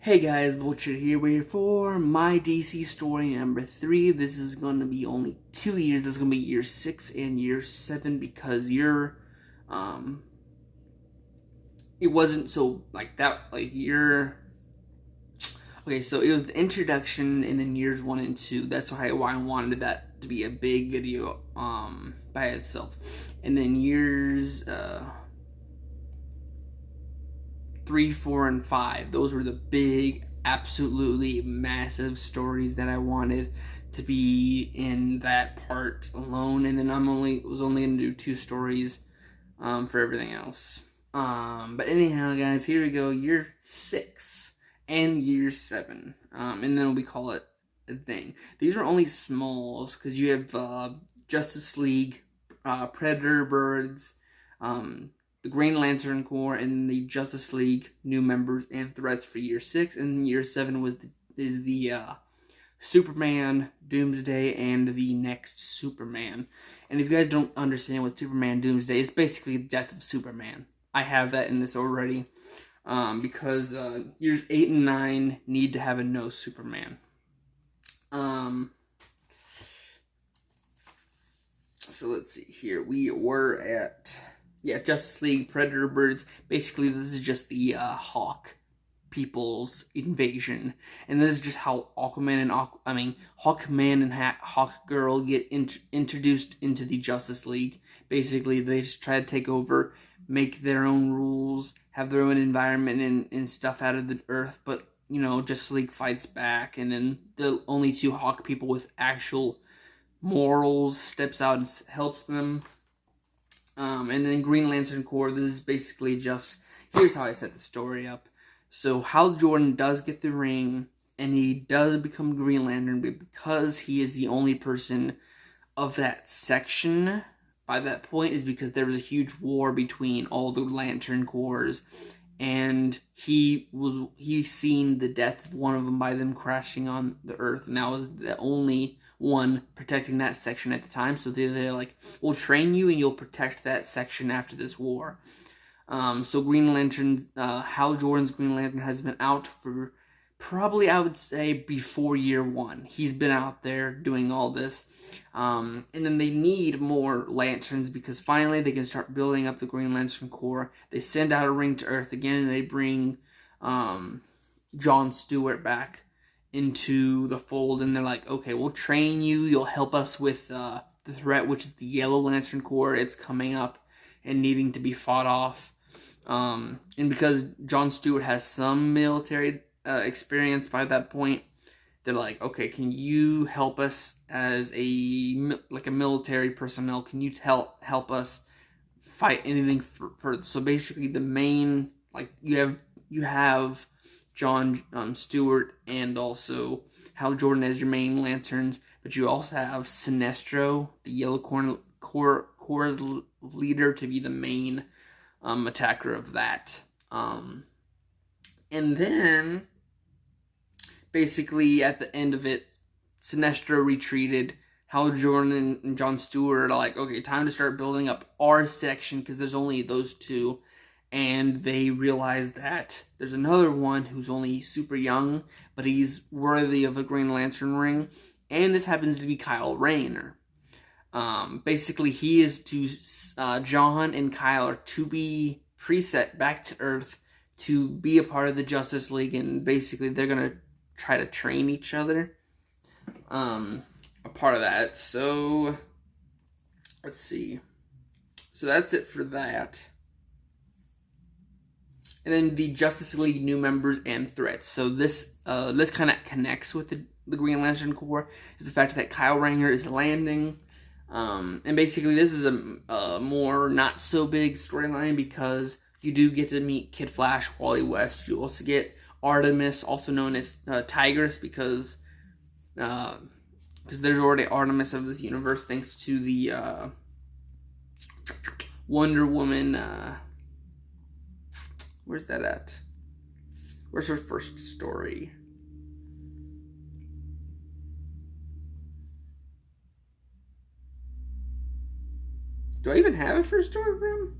Hey guys, Bullshit here. We're here for my DC story number 3. This is going to be only 2 years. This is going to be year 6 and year 7 because um, it wasn't so like that, okay, so it was the introduction and then years 1 and 2. That's why I wanted that to be a big video, by itself. And then years, 3, 4, and 5. Those were the big, absolutely massive stories that I wanted to be in that part alone. And then was only gonna do 2 stories for everything else. But anyhow, guys, here we go. Year 6 and year 7. And then we call it a thing. These are only smalls because you have Justice League, Predator Birds, the Green Lantern Corps, and the Justice League new members and threats for year 6. And year 7 is the Superman, Doomsday, and the next Superman. And if you guys don't understand what Superman Doomsday, it's basically the death of Superman. I have that in this already, because years 8 and 9 need to have a no Superman. So let's see here. We were at Justice League, Predator Birds. Basically, this is just the Hawk people's invasion, and this is just how Hawkman and Hawk Girl get introduced into the Justice League. Basically, they just try to take over, make their own rules, have their own environment and stuff out of the Earth. But Justice League fights back, and then the only 2 Hawk people with actual morals steps out and helps them. And then Green Lantern Corps, this is basically just, here's how I set the story up. So Hal Jordan does get the ring, and he does become Green Lantern, but because he is the only person of that section by that point is because there was a huge war between all the Lantern Corps, and he seen the death of one of them by them crashing on the Earth, and that was the only one protecting that section at the time. So they're like, we'll train you and you'll protect that section after this war. So Green Lantern, Hal Jordan's Green Lantern has been out for probably, I would say, before year 1. He's been out there doing all this. And then they need more lanterns because finally they can start building up the Green Lantern Corps. They send out a ring to Earth again, and they bring John Stewart back into the fold, and they're like, okay, we'll train you, you'll help us with the threat, which is the Yellow Lantern Corps. It's coming up and needing to be fought off. And because John Stewart has some military experience by that point, they're like, okay, can you help us as a military personnel? Can you help us fight anything for so basically the main, you have John Stewart and also Hal Jordan as your main lanterns, but you also have Sinestro, the Yellow Corps' leader, to be the main attacker of that. And then, basically, at the end of it, Sinestro retreated. Hal Jordan and John Stewart are like, okay, time to start building up our section, because there's only those 2. And they realize that there's another one who's only super young, but he's worthy of a Green Lantern ring. And this happens to be Kyle Rayner. Basically, he is to, John and Kyle are to be preset back to Earth to be a part of the Justice League. And basically, they're going to try to train each other, a part of that. So, let's see. So that's it for that. And then the Justice League new members and threats. So this kind of connects with the Green Lantern Corps, is the fact that Kyle Rayner is landing. And basically this is a more not so big storyline because you do get to meet Kid Flash, Wally West. You also get Artemis, also known as Tigress, because there's already Artemis of this universe thanks to the Wonder Woman. Where's that at? Where's her first story? Do I even have a first story for him?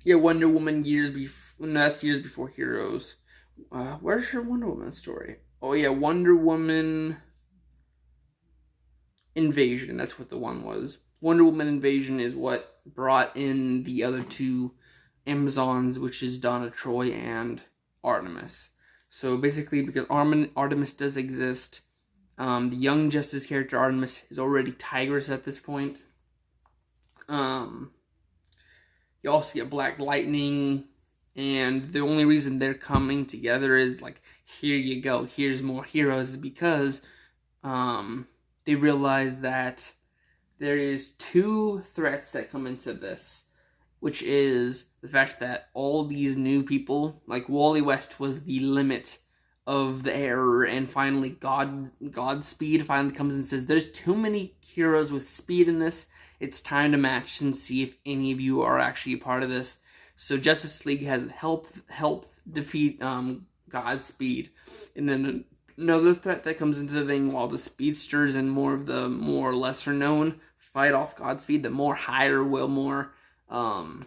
Yeah, Wonder Woman years No, that's years before Heroes. Where's your Wonder Woman story? Oh yeah, Wonder Woman Invasion. That's what the one was. Wonder Woman Invasion is what brought in the other two Amazons, which is Donna Troy and Artemis. So basically, because Artemis does exist, the Young Justice character Artemis is already Tigress at this point. You also get Black Lightning, and the only reason they're coming together is like, here you go, here's more heroes, is because they realize that there is two threats that come into this, which is the fact that all these new people, like Wally West was the limit of the error, and finally Godspeed finally comes and says, there's too many heroes with speed in this, it's time to match and see if any of you are actually a part of this. So Justice League has helped defeat Godspeed, and then another threat that comes into the thing, while the speedsters and more of the more lesser known fight off Godspeed, the more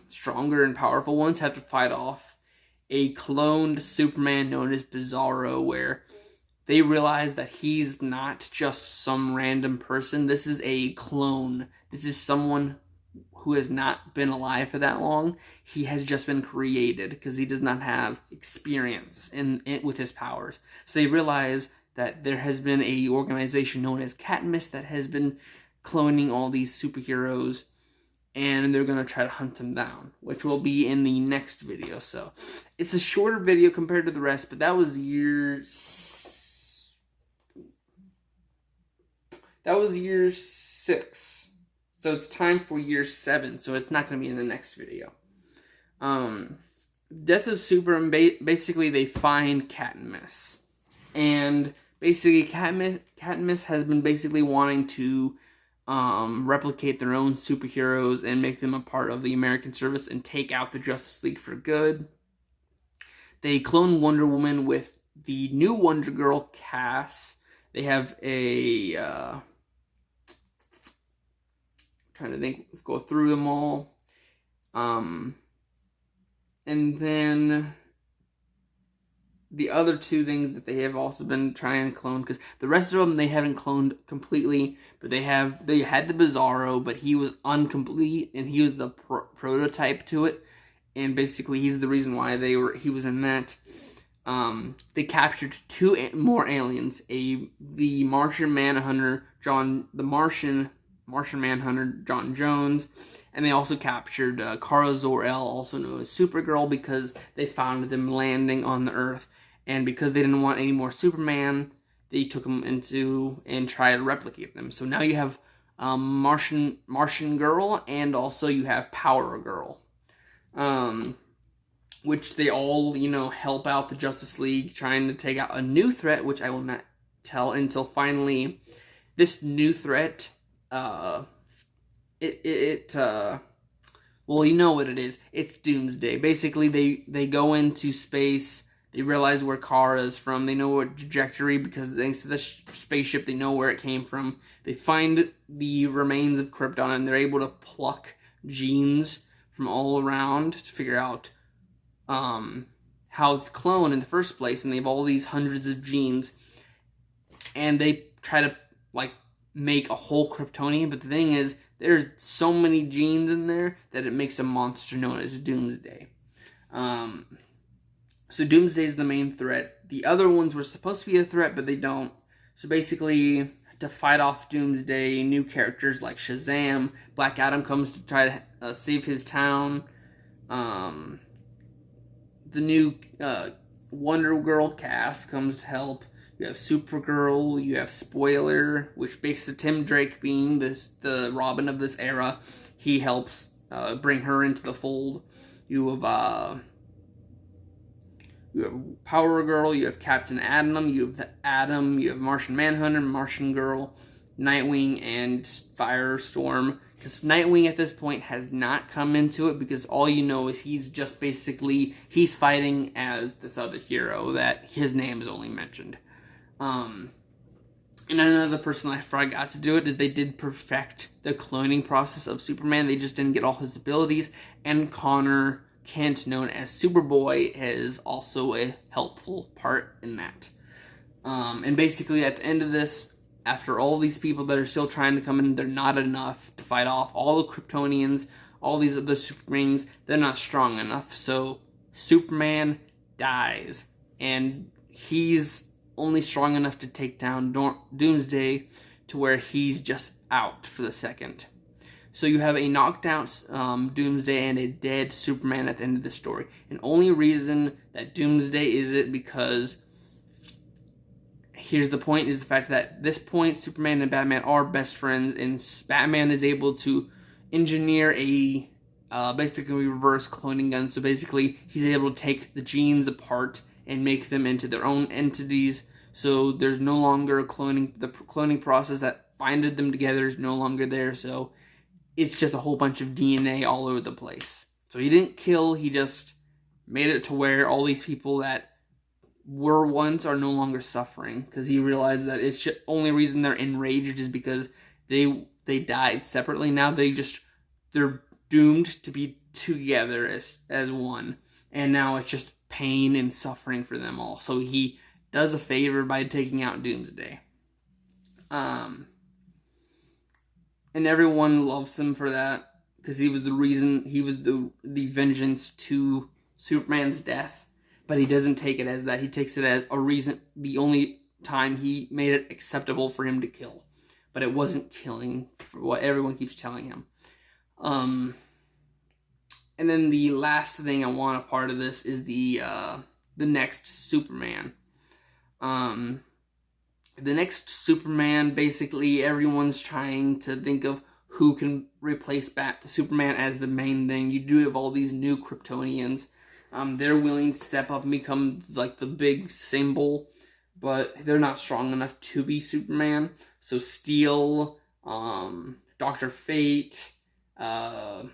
stronger and powerful ones have to fight off a cloned Superman known as Bizarro, where they realize that he's not just some random person. This is a clone. This is someone who has not been alive for that long. He has just been created because he does not have experience with his powers. So they realize that there has been a organization known as Katniss that has been cloning all these superheroes, and they're going to try to hunt them down, which will be in the next video. So it's a shorter video compared to the rest, but that was year 6. So it's time for year 7, so it's not going to be in the next video. Death of Superman, basically they find Katniss. And basically Katniss has been basically wanting to replicate their own superheroes and make them a part of the American service and take out the Justice League for good. They clone Wonder Woman with the new Wonder Girl, Cass. They have a... trying to think, let's go through them all. And then the other two things that they have also been trying to clone, because the rest of them they haven't cloned completely, but they had the Bizarro, but he was incomplete and he was the prototype to it, and basically he's the reason why he was in that. They captured 2 more aliens, the Martian Manhunter John Jones, and they also captured Kara Zor-El, also known as Supergirl, because they found them landing on the Earth, and because they didn't want any more Superman, they took them into and tried to replicate them. So now you have Martian Girl, and also you have Power Girl, which they all, help out the Justice League, trying to take out a new threat, which I will not tell until finally this new threat, well, you know what it is. It's Doomsday. Basically, they go into space. They realize where Kara is from. They know what trajectory, because thanks to the spaceship, they know where it came from. They find the remains of Krypton, and they're able to pluck genes from all around to figure out how to clone in the first place. And they have all these hundreds of genes, and they try to make a whole Kryptonian. But the thing is, there's so many genes in there that it makes a monster known as Doomsday. So Doomsday is the main threat. The other ones were supposed to be a threat, but they don't. So basically, to fight off Doomsday, new characters like Shazam, Black Adam comes to try to save his town. The new Wonder Girl Cass comes to help. You have Supergirl, you have Spoiler, which makes Tim Drake being the Robin of this era. He helps bring her into the fold. You have Power Girl, you have Captain Atom, you have Martian Manhunter, Martian Girl, Nightwing, and Firestorm. Because Nightwing at this point has not come into it, because all you know is he's fighting as this other hero that his name is only mentioned. And another person I forgot to do it is they did perfect the cloning process of Superman. They just didn't get all his abilities. And Connor Kent, known as Superboy, is also a helpful part in that. And basically, at the end of this, after all these people that are still trying to come in, they're not enough to fight off all the Kryptonians, all these other Supermans. They're not strong enough. So Superman dies, and he's only strong enough to take down Doomsday, to where he's just out for the second. So you have a knocked out Doomsday and a dead Superman at the end of the story. And only reason that Doomsday is it because here's the point, is the fact that at this point Superman and Batman are best friends, and Batman is able to engineer a basically reverse cloning gun. So basically he's able to take the genes apart and make them into their own entities. So there's no longer a cloning, the cloning process that binded them together is no longer there. So it's just a whole bunch of DNA all over the place. So he didn't kill, he just made it to where all these people that were once are no longer suffering, because he realized that it's just, only reason they're enraged is because they died separately. Now they're doomed to be together as one, and now it's just pain and suffering for them all. So he does a favor by taking out Doomsday. And everyone loves him for that, because he was the reason, he was the vengeance to Superman's death. But he doesn't take it as that. He takes it as a reason, the only time he made it acceptable for him to kill. But it wasn't killing, for what everyone keeps telling him. And then the last thing I want a part of this is the next Superman. The next Superman, basically everyone's trying to think of who can replace Superman as the main thing. You do have all these new Kryptonians. They're willing to step up and become like the big symbol, but they're not strong enough to be Superman. So Steel, Dr. Fate, Guardian,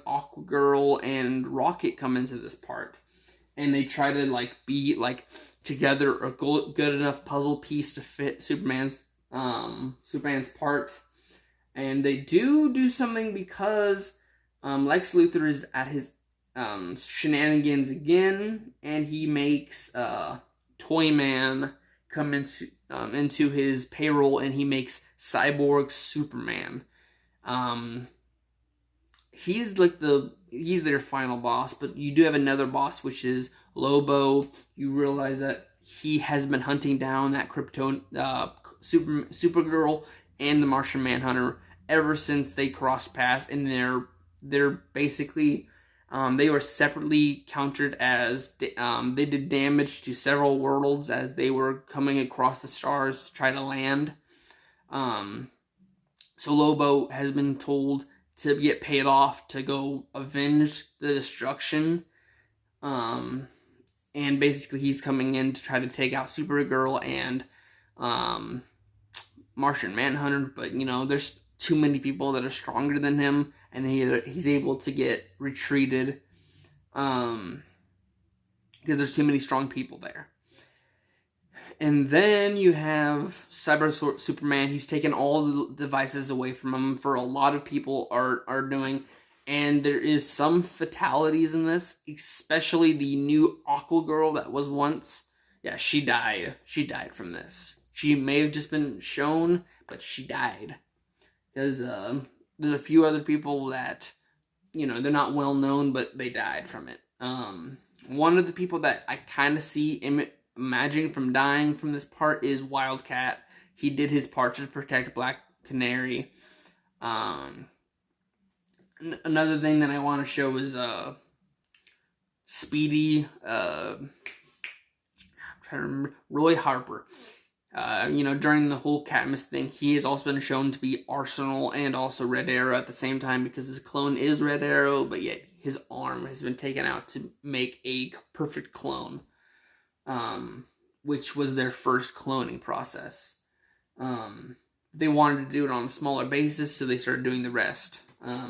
Aquagirl, and Rocket come into this part. And they try to be together a good enough puzzle piece to fit Superman's part. And they do something, because Lex Luthor is at his shenanigans again, and he makes Toyman come into his payroll, and he makes Cyborg Superman. He's their final boss, but you do have another boss, which is Lobo. You realize that he has been hunting down that Supergirl and the Martian Manhunter ever since they crossed paths, and they're basically they were separately countered as they did damage to several worlds as they were coming across the stars to try to land. So Lobo has been told to get paid off to go avenge the destruction. And basically he's coming in to try to take out Supergirl and Martian Manhunter, but there's too many people that are stronger than him, and he's able to get retreated because there's too many strong people there. And then you have Cyber Superman. He's taken all the devices away from him, for a lot of people are doing. And there is some fatalities in this, especially the new Aquagirl that was once. Yeah, she died. She died from this. She may have just been shown, but she died. Because there's a few other people that, they're not well known, but they died from it. One of the people that I kind of see imagining from dying from this part is Wildcat. He did his part to protect Black Canary. Another thing that I want to show is Speedy. I'm trying to remember. Roy Harper. During the whole Cadmus thing, he has also been shown to be Arsenal and also Red Arrow at the same time, because his clone is Red Arrow, but yet his arm has been taken out to make a perfect clone, which was their first cloning process. They wanted to do it on a smaller basis, so they started doing the rest.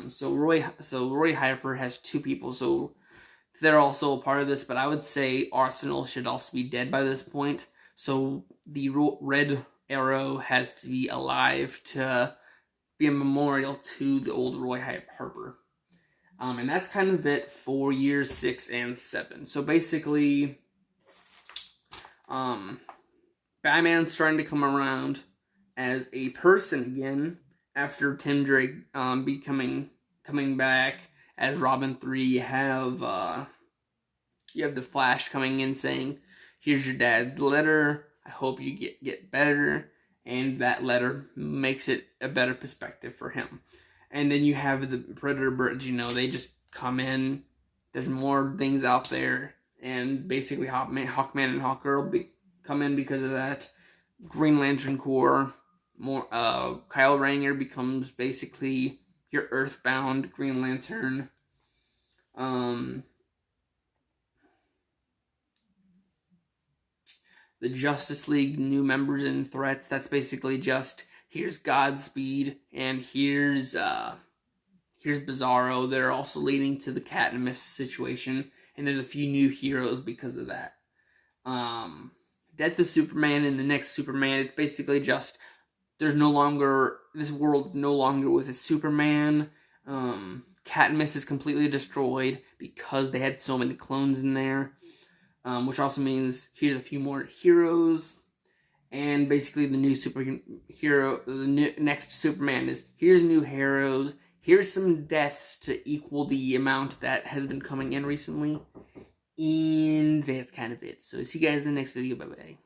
So Roy Harper has two people, so they're also a part of this, but I would say Arsenal should also be dead by this point. So the Red Arrow has to be alive to be a memorial to the old Roy Hyatt Harper. And that's kind of it for years 6 and 7. So basically, Batman's starting to come around as a person again after Tim Drake coming back as Robin 3. You have the Flash coming in saying, "Here's your dad's letter. I hope you get better." And that letter makes it a better perspective for him. And then you have the Predator birds. They just come in. There's more things out there, and basically Hawkman and Hawkgirl come in because of that. Green Lantern Corps. Kyle Rayner becomes basically your Earthbound Green Lantern. The Justice League, new members and threats. That's basically just, here's Godspeed and here's Bizarro. They're also leading to the Cat and Mist situation, and there's a few new heroes because of that. Death of Superman and the next Superman. It's basically just, this world is no longer with a Superman. Cat and Mist is completely destroyed because they had so many clones in there. Which also means here's a few more heroes, and basically the new superhero, the next Superman is, here's new heroes, here's some deaths to equal the amount that has been coming in recently, and that's kind of it. So see you guys in the next video. Bye bye.